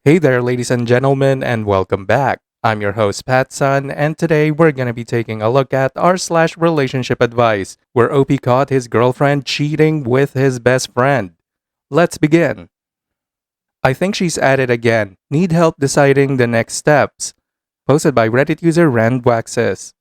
Hey there, ladies and gentlemen, and welcome back. I'm your host, Patsun, and today we're gonna be taking a look at r/slash relationship advice, where OP caught his girlfriend cheating with his best friend. Let's begin. I think she's at it again. Need help deciding the next steps. Posted by Reddit user Randwaxes.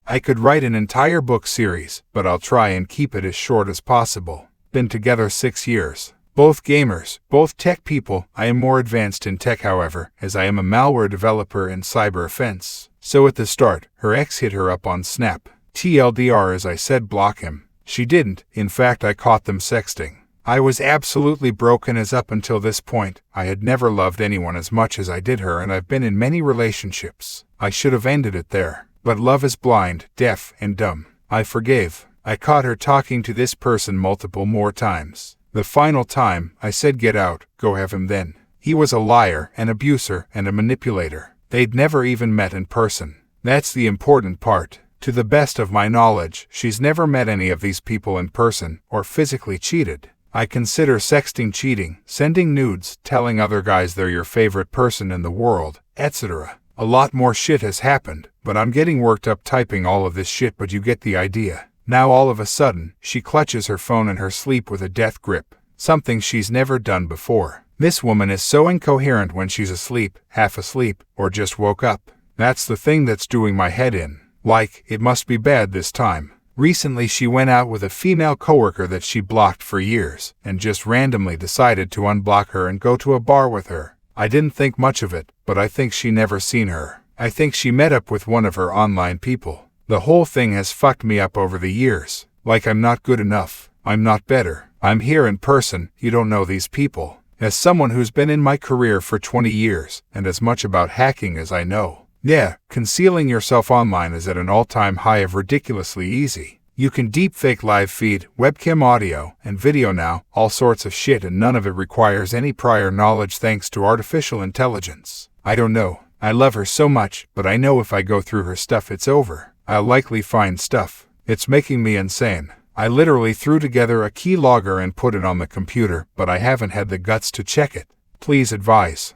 I could write an entire book series, but I'll try and keep it as short as possible. Been together 6 years. Both gamers, both tech people. I am more advanced in tech, however, as I am a malware developer and cyber offense. So at the start, her ex hit her up on Snap. TLDR, as I said, block him. She didn't. In fact, I caught them sexting. I was absolutely broken, as up until this point, I had never loved anyone as much as I did her, and I've been in many relationships. I should have ended it there. But love is blind, deaf, and dumb. I forgave. I caught her talking to this person multiple more times. The final time, I said get out, go have him then. He was a liar, an abuser, and a manipulator. They'd never even met in person. That's the important part. To the best of my knowledge, she's never met any of these people in person, or physically cheated. I consider sexting cheating, sending nudes, telling other guys they're your favorite person in the world, etc. A lot more shit has happened, but I'm getting worked up typing all of this shit, but you get the idea. Now all of a sudden, she clutches her phone in her sleep with a death grip, something she's never done before. This woman is so incoherent when she's asleep, half asleep, or just woke up. That's the thing that's doing my head in. Like, it must be bad this time. Recently she went out with a female coworker that she blocked for years, and just randomly decided to unblock her and go to a bar with her. I didn't think much of it, but I think she never seen her. I think she met up with one of her online people. The whole thing has fucked me up over the years. Like, I'm not good enough. I'm not better. I'm here in person. You don't know these people. As someone who's been in my career for 20 years, and as much about hacking as I know. Yeah, concealing yourself online is at an all-time high of ridiculously easy. You can deepfake live feed, webcam audio, and video now, all sorts of shit, and none of it requires any prior knowledge thanks to artificial intelligence. I don't know. I love her so much, but I know if I go through her stuff it's over. I'll likely find stuff. It's making me insane. I literally threw together a keylogger and put it on the computer, but I haven't had the guts to check it. Please advise.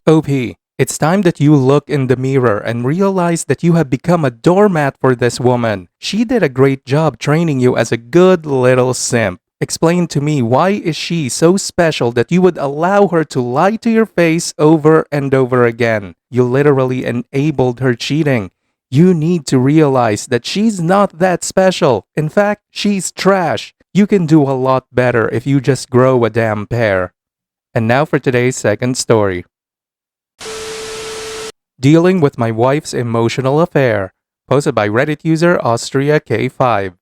OP, it's time that you look in the mirror and realize that you have become a doormat for this woman. She did a great job training you as a good little simp. Explain to me, why is she so special that you would allow her to lie to your face over and over again? You literally enabled her cheating. You need to realize that she's not that special. In fact, she's trash. You can do a lot better if you just grow a damn pair. And now for today's second story. Dealing with my wife's emotional affair. Posted by Reddit user Austria K5.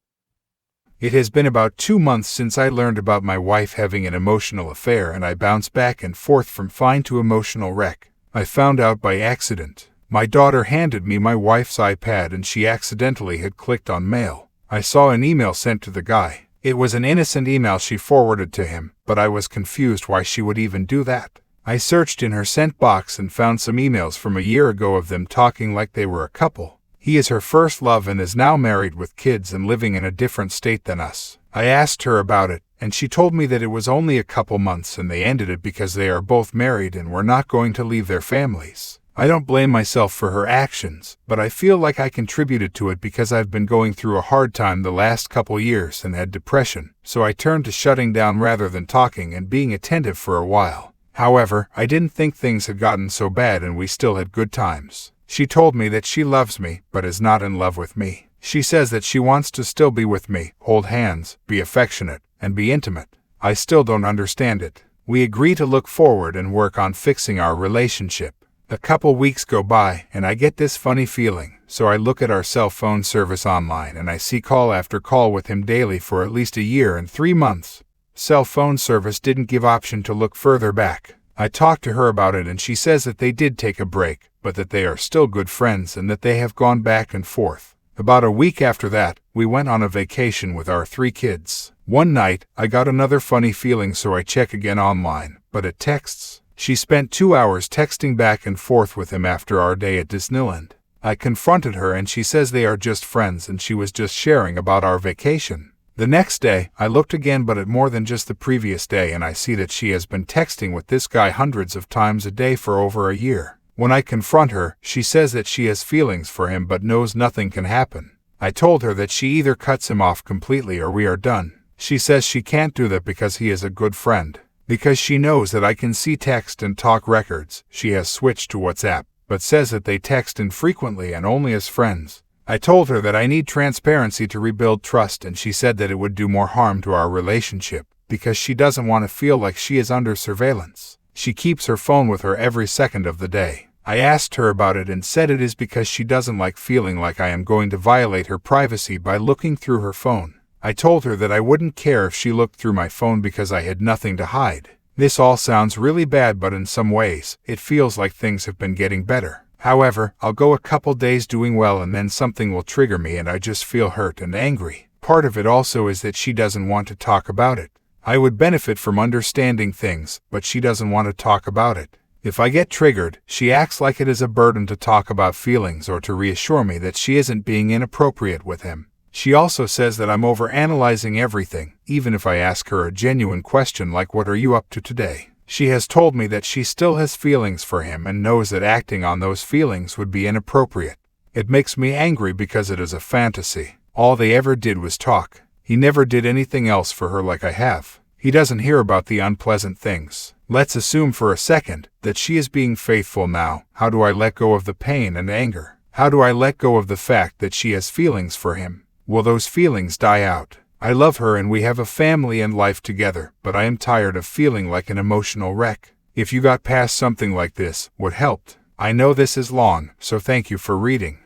It has been about 2 months since I learned about my wife having an emotional affair, and I bounce back and forth from fine to emotional wreck. I found out by accident. My daughter handed me my wife's iPad and she accidentally had clicked on mail. I saw an email sent to the guy. It was an innocent email she forwarded to him, but I was confused why she would even do that. I searched in her sent box and found some emails from a year ago of them talking like they were a couple. He is her first love and is now married with kids and living in a different state than us. I asked her about it, and she told me that it was only a couple months and they ended it because they are both married and were not going to leave their families. I don't blame myself for her actions, but I feel like I contributed to it because I've been going through a hard time the last couple years and had depression, so I turned to shutting down rather than talking and being attentive for a while. However, I didn't think things had gotten so bad and we still had good times. She told me that she loves me, but is not in love with me. She says that she wants to still be with me, hold hands, be affectionate, and be intimate. I still don't understand it. We agree to look forward and work on fixing our relationship. A couple weeks go by, and I get this funny feeling, so I look at our cell phone service online and I see call after call with him daily for at least a year and 3 months. Cell phone service didn't give option to look further back. I talked to her about it and she says that they did take a break, but that they are still good friends and that they have gone back and forth. About a week after that, we went on a vacation with our 3 kids. One night, I got another funny feeling, so I check again online, but it texts. She spent 2 hours texting back and forth with him after our day at Disneyland. I confronted her and she says they are just friends and she was just sharing about our vacation. The next day, I looked again but at more than just the previous day, and I see that she has been texting with this guy hundreds of times a day for over a year. When I confront her, she says that she has feelings for him but knows nothing can happen. I told her that she either cuts him off completely or we are done. She says she can't do that because he is a good friend. Because she knows that I can see text and talk records, she has switched to WhatsApp, but says that they text infrequently and only as friends. I told her that I need transparency to rebuild trust, and she said that it would do more harm to our relationship, because she doesn't want to feel like she is under surveillance. She keeps her phone with her every second of the day. I asked her about it and said it is because she doesn't like feeling like I am going to violate her privacy by looking through her phone. I told her that I wouldn't care if she looked through my phone because I had nothing to hide. This all sounds really bad, but in some ways, it feels like things have been getting better. However, I'll go a couple days doing well and then something will trigger me and I just feel hurt and angry. Part of it also is that she doesn't want to talk about it. I would benefit from understanding things, but she doesn't want to talk about it. If I get triggered, she acts like it is a burden to talk about feelings or to reassure me that she isn't being inappropriate with him. She also says that I'm overanalyzing everything, even if I ask her a genuine question like, "What are you up to today?" She has told me that she still has feelings for him and knows that acting on those feelings would be inappropriate. It makes me angry because it is a fantasy. All they ever did was talk. He never did anything else for her like I have. He doesn't hear about the unpleasant things. Let's assume for a second that she is being faithful now. How do I let go of the pain and anger? How do I let go of the fact that she has feelings for him? Will those feelings die out? I love her and we have a family and life together, but I am tired of feeling like an emotional wreck. If you got past something like this, what helped? I know this is long, so thank you for reading.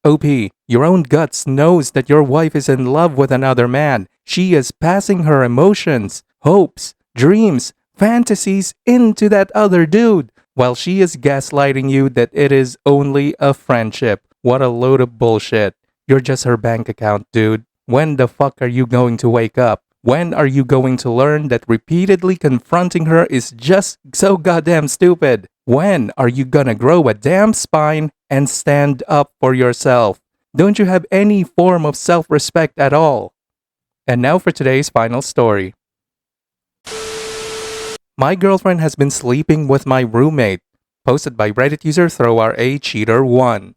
OP, your own guts knows that your wife is in love with another man. She is passing her emotions, hopes, dreams, fantasies into that other dude, while she is gaslighting you that it is only a friendship. What a load of bullshit. You're just her bank account, dude. When the fuck are you going to wake up? When are you going to learn that repeatedly confronting her is just so goddamn stupid? When are you gonna grow a damn spine and stand up for yourself? Don't you have any form of self-respect at all? And now for today's final story. My girlfriend has been sleeping with my roommate. Posted by Reddit user ThrowRACheater1.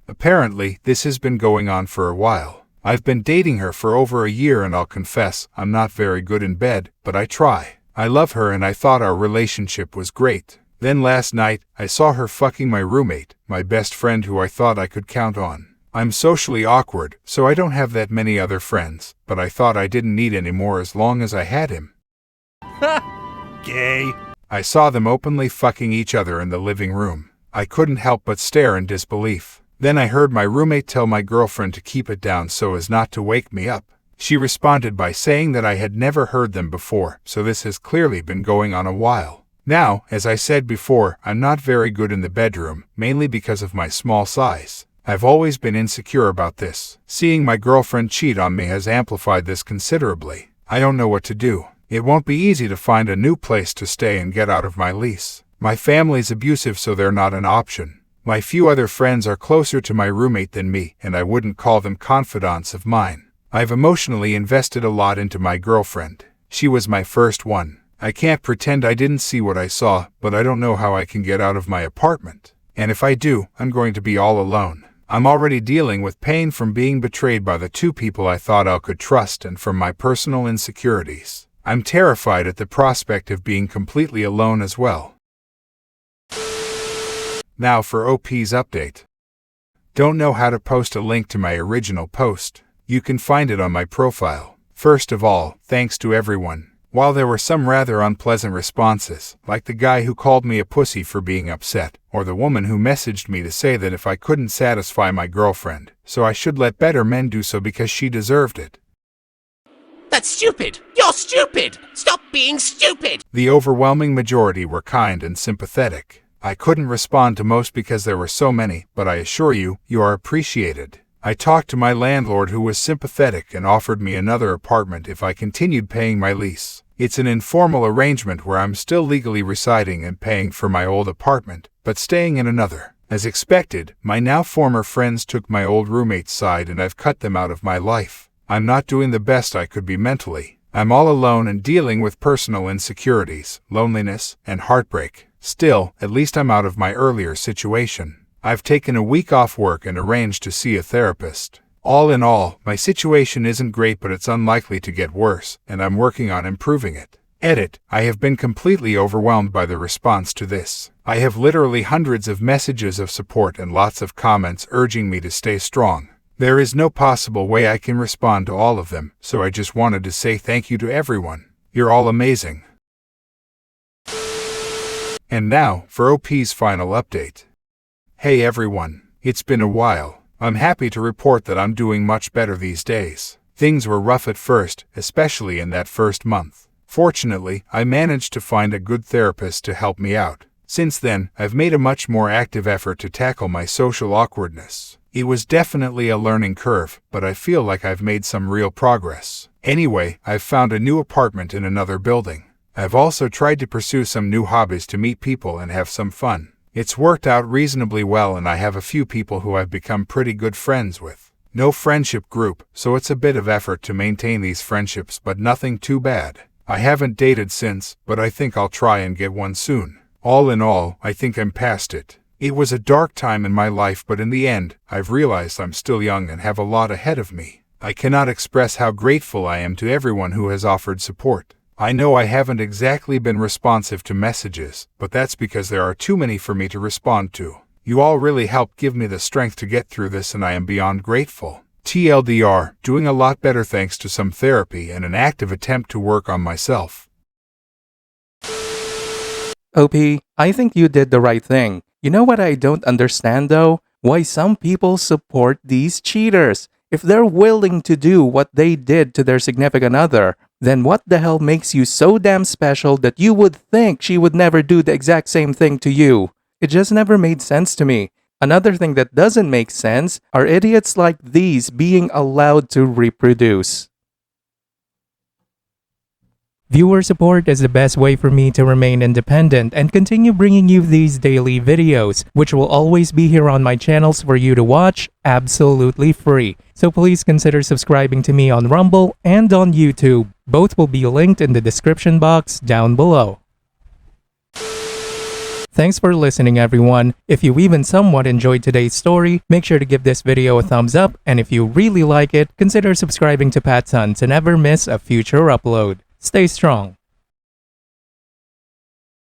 Apparently, this has been going on for a while. I've been dating her for over a year and I'll confess, I'm not very good in bed, but I try. I love her and I thought our relationship was great. Then last night, I saw her fucking my roommate, my best friend who I thought I could count on. I'm socially awkward, so I don't have that many other friends, but I thought I didn't need any more as long as I had him. Gay. I saw them openly fucking each other in the living room. I couldn't help but stare in disbelief. Then I heard my roommate tell my girlfriend to keep it down so as not to wake me up. She responded by saying that I had never heard them before, so this has clearly been going on a while. Now, as I said before, I'm not very good in the bedroom, mainly because of my small size. I've always been insecure about this. Seeing my girlfriend cheat on me has amplified this considerably. I don't know what to do. It won't be easy to find a new place to stay and get out of my lease. My family's abusive, so they're not an option. My few other friends are closer to my roommate than me, and I wouldn't call them confidants of mine. I've emotionally invested a lot into my girlfriend. She was my first one. I can't pretend I didn't see what I saw, but I don't know how I can get out of my apartment. And if I do, I'm going to be all alone. I'm already dealing with pain from being betrayed by the two people I thought I could trust and from my personal insecurities. I'm terrified at the prospect of being completely alone as well. Now for OP's update. Don't know how to post a link to my original post. You can find it on my profile. First of all, thanks to everyone. While there were some rather unpleasant responses, like the guy who called me a pussy for being upset, or the woman who messaged me to say that if I couldn't satisfy my girlfriend, so I should let better men do so because she deserved it. That's stupid! You're stupid! Stop being stupid! The overwhelming majority were kind and sympathetic. I couldn't respond to most because there were so many, but I assure you, you are appreciated. I talked to my landlord who was sympathetic and offered me another apartment if I continued paying my lease. It's an informal arrangement where I'm still legally residing and paying for my old apartment, but staying in another. As expected, my now former friends took my old roommate's side and I've cut them out of my life. I'm not doing the best I could be mentally. I'm all alone and dealing with personal insecurities, loneliness, and heartbreak. Still, at least I'm out of my earlier situation. I've taken a week off work and arranged to see a therapist. All in all, my situation isn't great, but it's unlikely to get worse, and I'm working on improving it. Edit. I have been completely overwhelmed by the response to this. I have literally hundreds of messages of support and lots of comments urging me to stay strong. There is no possible way I can respond to all of them, so I just wanted to say thank you to everyone. You're all amazing. And now, for OP's final update. Hey everyone, it's been a while. I'm happy to report that I'm doing much better these days. Things were rough at first, especially in that first month. Fortunately, I managed to find a good therapist to help me out. Since then, I've made a much more active effort to tackle my social awkwardness. It was definitely a learning curve, but I feel like I've made some real progress. Anyway, I've found a new apartment in another building. I've also tried to pursue some new hobbies to meet people and have some fun. It's worked out reasonably well, and I have a few people who I've become pretty good friends with. No friendship group, so it's a bit of effort to maintain these friendships, but nothing too bad. I haven't dated since, but I think I'll try and get one soon. All in all, I think I'm past it. It was a dark time in my life, but in the end, I've realized I'm still young and have a lot ahead of me. I cannot express how grateful I am to everyone who has offered support. I know I haven't exactly been responsive to messages, but that's because there are too many for me to respond to. You all really helped give me the strength to get through this, and I am beyond grateful. TLDR, doing a lot better thanks to some therapy and an active attempt to work on myself. OP, I think you did the right thing. You know what I don't understand though? Why some people support these cheaters. If they're willing to do what they did to their significant other, then what the hell makes you so damn special that you would think she would never do the exact same thing to you? It just never made sense to me. Another thing that doesn't make sense are idiots like these being allowed to reproduce. Viewer support is the best way for me to remain independent and continue bringing you these daily videos, which will always be here on my channels for you to watch absolutely free. So please consider subscribing to me on Rumble and on YouTube. Both will be linked in the description box down below. Thanks for listening everyone. If you even somewhat enjoyed today's story, make sure to give this video a thumbs up, and if you really like it, consider subscribing to PattSun to never miss a future upload. Stay strong.